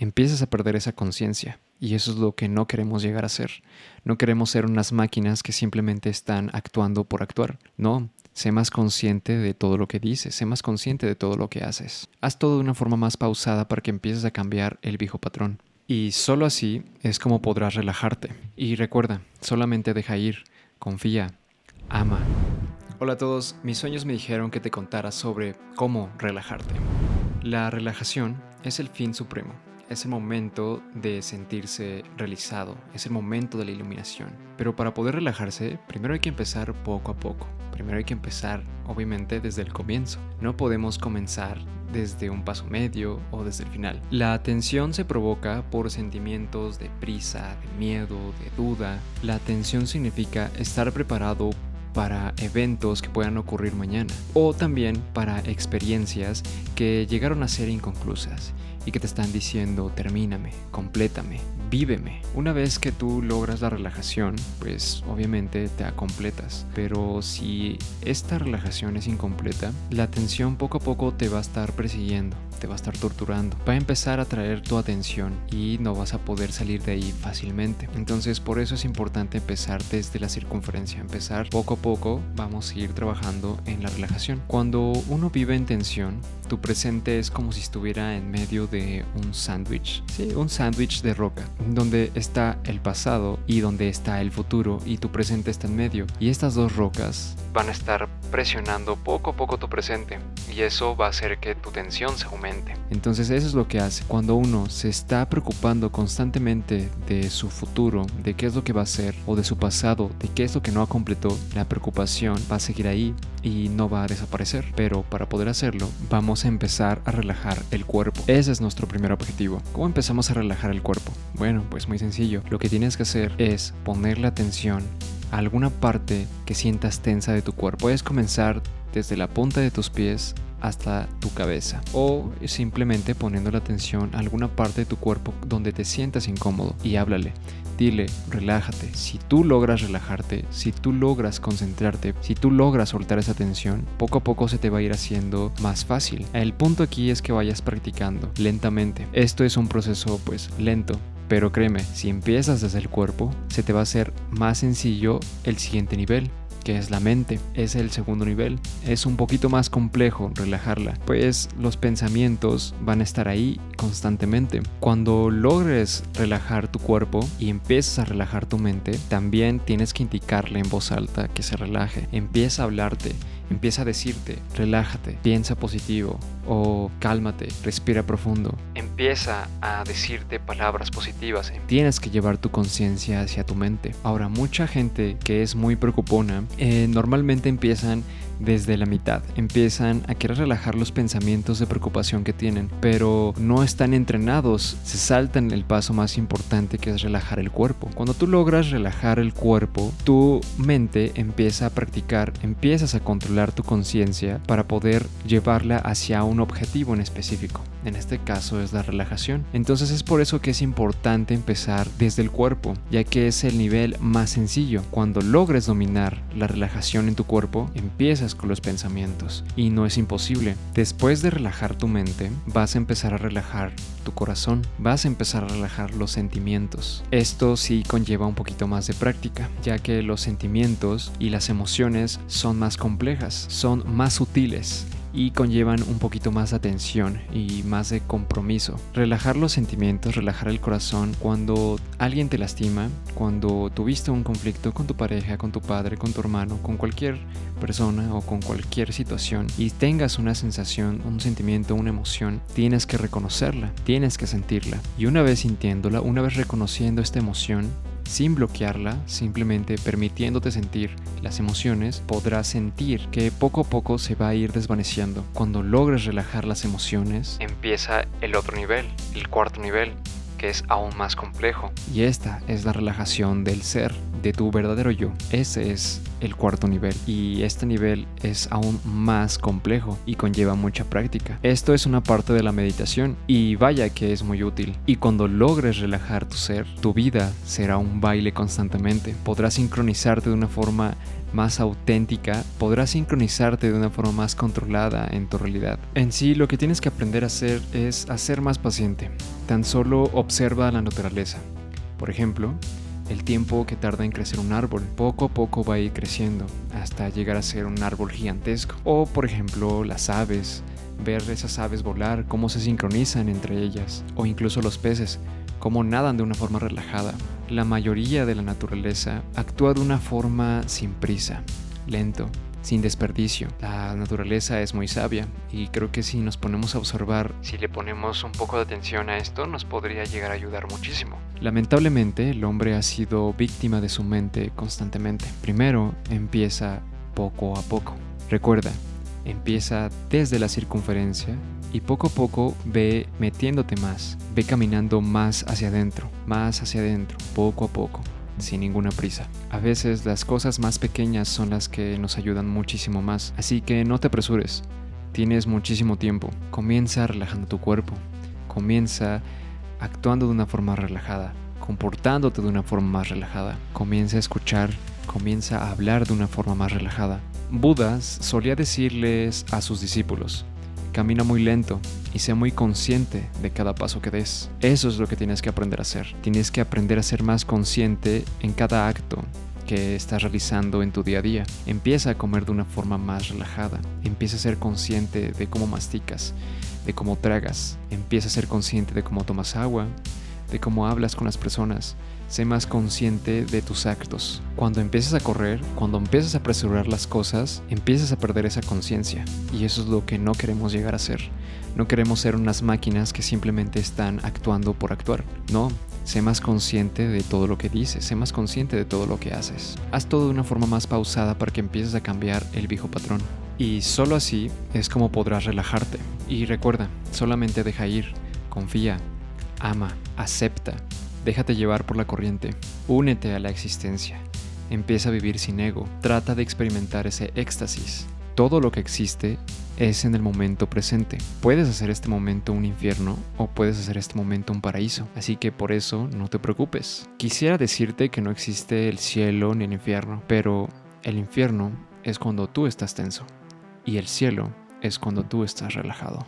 empiezas a perder esa conciencia. Y eso es lo que no queremos llegar a ser. No queremos ser unas máquinas que simplemente están actuando por actuar. No, sé más consciente de todo lo que dices, sé más consciente de todo lo que haces. Haz todo de una forma más pausada para que empieces a cambiar el viejo patrón. Y solo así es como podrás relajarte. Y recuerda, solamente deja ir, confía, ama. Hola a todos, mis sueños me dijeron que te contara sobre cómo relajarte. La relajación es el fin supremo. Es el momento de sentirse realizado, es el momento de la iluminación. Pero para poder relajarse, primero hay que empezar poco a poco. Primero hay que empezar, obviamente, desde el comienzo. No podemos comenzar desde un paso medio o desde el final. La tensión se provoca por sentimientos de prisa, de miedo, de duda. La tensión significa estar preparado para eventos que puedan ocurrir mañana o también para experiencias que llegaron a ser inconclusas y que te están diciendo termíname, complétame, víveme. Una vez que tú logras la relajación, pues obviamente te completas, pero si esta relajación es incompleta, la tensión poco a poco te va a estar persiguiendo, te va a estar torturando, va a empezar a atraer tu atención y no vas a poder salir de ahí fácilmente. Entonces por eso es importante empezar desde la circunferencia, empezar poco a poco. Vamos a ir trabajando en la relajación. Cuando uno vive en tensión, tu presente es como si estuviera en medio de un sándwich. Sí, un sándwich de roca, donde está el pasado y donde está el futuro y tu presente está en medio. Y estas dos rocas van a estar presionando poco a poco tu presente y eso va a hacer que tu tensión se aumente. Entonces eso es lo que hace. Cuando uno se está preocupando constantemente de su futuro, de qué es lo que va a hacer, o de su pasado, de qué es lo que no completó, la preocupación va a seguir ahí y no va a desaparecer. Pero para poder hacerlo, vamos a empezar a relajar el cuerpo. Ese es nuestro primer objetivo. ¿Cómo empezamos a relajar el cuerpo? Bueno, pues muy sencillo. Lo que tienes que hacer es poner la atención a alguna parte que sientas tensa de tu cuerpo. Puedes comenzar desde la punta de tus pies hasta tu cabeza o simplemente poniendo la atención a alguna parte de tu cuerpo donde te sientas incómodo y háblale. Dile, relájate. Si tú logras relajarte, si tú logras concentrarte, si tú logras soltar esa tensión, poco a poco se te va a ir haciendo más fácil. El punto aquí es que vayas practicando lentamente. Esto es un proceso pues lento. Pero créeme, si empiezas desde el cuerpo, se te va a hacer más sencillo el siguiente nivel, que es la mente. Es el segundo nivel. Es un poquito más complejo relajarla, pues los pensamientos van a estar ahí constantemente. Cuando logres relajar tu cuerpo y empieces a relajar tu mente, también tienes que indicarle en voz alta que se relaje. Empieza a hablarte. Empieza a decirte, relájate, piensa positivo o cálmate, respira profundo. Empieza a decirte palabras positivas. Tienes que llevar tu conciencia hacia tu mente. Ahora, mucha gente que es muy preocupona, normalmente empiezan desde la mitad. Empiezan a querer relajar los pensamientos de preocupación que tienen, pero no están entrenados. Se saltan el paso más importante, que es relajar el cuerpo. Cuando tú logras relajar el cuerpo, tu mente empieza a practicar, empiezas a controlar tu conciencia para poder llevarla hacia un objetivo en específico. En este caso es la relajación. Entonces es por eso que es importante empezar desde el cuerpo, ya que es el nivel más sencillo. Cuando logres dominar la relajación en tu cuerpo, empiezas con los pensamientos y no es imposible. Después de relajar tu mente, vas a empezar a relajar tu corazón, vas a empezar a relajar los sentimientos. Esto sí conlleva un poquito más de práctica, ya que los sentimientos y las emociones son más complejas, son más sutiles y conllevan un poquito más de atención y más de compromiso. Relajar los sentimientos, relajar el corazón cuando alguien te lastima, cuando tuviste un conflicto con tu pareja, con tu padre, con tu hermano, con cualquier persona o con cualquier situación y tengas una sensación, un sentimiento, una emoción, tienes que reconocerla, tienes que sentirla. Y una vez sintiéndola, una vez reconociendo esta emoción, sin bloquearla, simplemente permitiéndote sentir las emociones, podrás sentir que poco a poco se va a ir desvaneciendo. Cuando logres relajar las emociones, empieza el otro nivel, el cuarto nivel, que es aún más complejo. Y esta es la relajación del ser. de tu verdadero yo. Ese es el cuarto nivel y este nivel es aún más complejo y conlleva mucha práctica. Esto es una parte de la meditación y vaya que es muy útil. Y cuando logres relajar tu ser, tu vida será un baile constantemente. Podrás sincronizarte de una forma más auténtica, podrás sincronizarte de una forma más controlada en tu realidad. En sí, lo que tienes que aprender a hacer es a ser más paciente. Tan solo observa la naturaleza. Por ejemplo, el tiempo que tarda en crecer un árbol, poco a poco va a ir creciendo hasta llegar a ser un árbol gigantesco. O por ejemplo, las aves, ver esas aves volar, cómo se sincronizan entre ellas. O incluso los peces, cómo nadan de una forma relajada. La mayoría de la naturaleza actúa de una forma sin prisa, lento, sin desperdicio. La naturaleza es muy sabia y creo que si nos ponemos a observar, si le ponemos un poco de atención a esto, nos podría llegar a ayudar muchísimo. Lamentablemente, el hombre ha sido víctima de su mente constantemente. Primero, empieza poco a poco. Recuerda, empieza desde la circunferencia y poco a poco ve metiéndote más, ve caminando más hacia adentro, poco a poco, sin ninguna prisa. A veces las cosas más pequeñas son las que nos ayudan muchísimo más, así que no te apresures, tienes muchísimo tiempo. Comienza relajando tu cuerpo, comienza actuando de una forma relajada, comportándote de una forma más relajada, comienza a escuchar, comienza a hablar de una forma más relajada. Buda solía decirles a sus discípulos: camina muy lento y sea muy consciente de cada paso que des. Eso es lo que tienes que aprender a hacer. Tienes que aprender a ser más consciente en cada acto que estás realizando en tu día a día. Empieza a comer de una forma más relajada. Empieza a ser consciente de cómo masticas, de cómo tragas. Empieza a ser consciente de cómo tomas agua, de cómo hablas con las personas. Sé más consciente de tus actos. Cuando empiezas a correr, cuando empiezas a apresurar las cosas, empiezas a perder esa conciencia. Y eso es lo que no queremos llegar a ser. No queremos ser unas máquinas que simplemente están actuando por actuar. No, sé más consciente de todo lo que dices, sé más consciente de todo lo que haces. Haz todo de una forma más pausada para que empieces a cambiar el viejo patrón. Y solo así es como podrás relajarte. Y recuerda, solamente deja ir, confía, ama, acepta. Déjate llevar por la corriente, únete a la existencia, empieza a vivir sin ego, trata de experimentar ese éxtasis. Todo lo que existe es en el momento presente. Puedes hacer este momento un infierno o puedes hacer este momento un paraíso, así que por eso no te preocupes. Quisiera decirte que no existe el cielo ni el infierno, pero el infierno es cuando tú estás tenso y el cielo es cuando tú estás relajado.